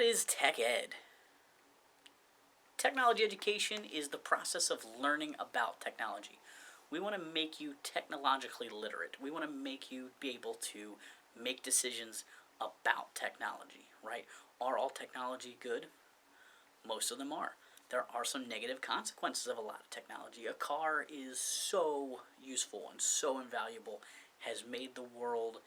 is tech ed? Technology education is the process of learning about technology. We want to make you technologically literate. We want to make you be able to make decisions about technology, right? Are all technology good? Most of them are. There are some negative consequences of a lot of technology. A car is so useful and so invaluable, has made the world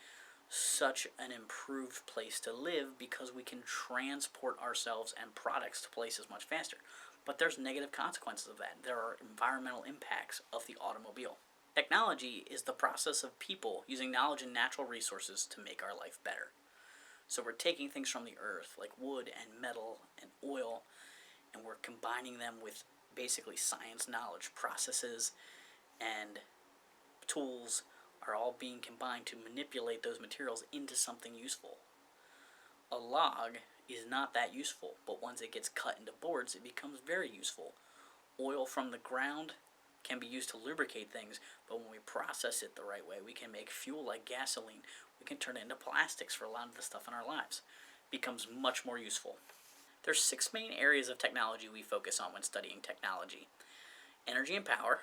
such an improved place to live because we can transport ourselves and products to places much faster. But there's negative consequences of that. There are environmental impacts of the automobile. Technology is the process of people using knowledge and natural resources to make our life better. So we're taking things from the earth, like wood and metal and oil, and we're combining them with basically science knowledge. Processes and tools are all being combined to manipulate those materials into something useful. A log is not that useful, but once it gets cut into boards, it becomes very useful. Oil from the ground can be used to lubricate things, but when we process it the right way, we can make fuel like gasoline. We can turn it into plastics for a lot of the stuff in our lives. It becomes much more useful. There's 6 main areas of technology we focus on when studying technology. Energy and power,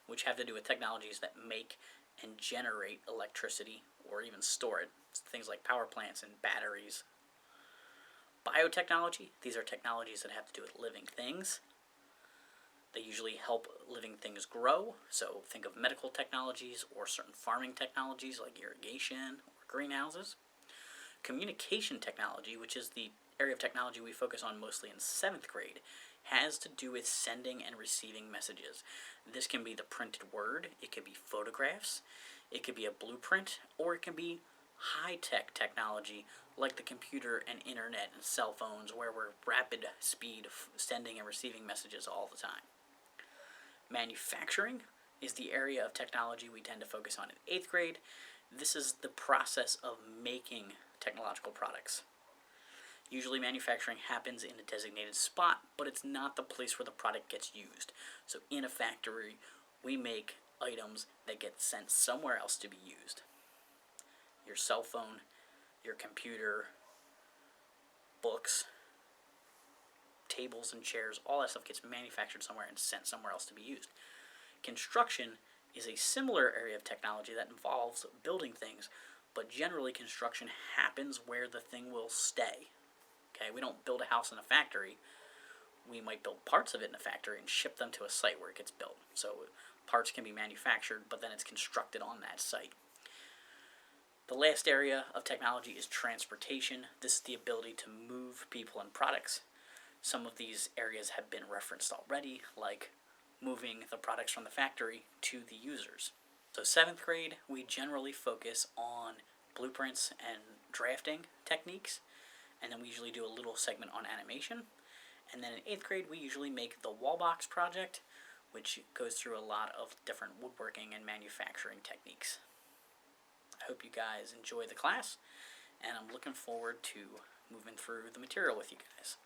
which have to do with technologies that make and generate electricity or even store it. Things like power plants and batteries. Biotechnology, these are technologies that have to do with living things. They usually help living things grow, so think of medical technologies or certain farming technologies like irrigation or greenhouses. Communication technology, which is the area of technology we focus on mostly in 7th grade, has to do with sending and receiving messages. This can be the printed word, it could be photographs, it could be a blueprint, or it can be high-tech technology like the computer and internet and cell phones, where we're rapid speed sending and receiving messages all the time. Manufacturing is the area of technology we tend to focus on in 8th grade. This is the process of making technological products. Usually manufacturing happens in a designated spot, but it's not the place where the product gets used. So in a factory, we make items that get sent somewhere else to be used. Your cell phone, your computer, books, tables and chairs, all that stuff gets manufactured somewhere and sent somewhere else to be used. Construction is a similar area of technology that involves building things, but generally construction happens where the thing will stay. Okay, we don't build a house in a factory. We might build parts of it in a factory and ship them to a site where it gets built. So parts can be manufactured, but then it's constructed on that site. The last area of technology is transportation. This is the ability to move people and products. Some of these areas have been referenced already, like moving the products from the factory to the users. So 7th grade, we generally focus on blueprints and drafting techniques, and then we usually do a little segment on animation. And then in 8th grade, we usually make the wall box project, which goes through a lot of different woodworking and manufacturing techniques. I hope you guys enjoy the class, and I'm looking forward to moving through the material with you guys.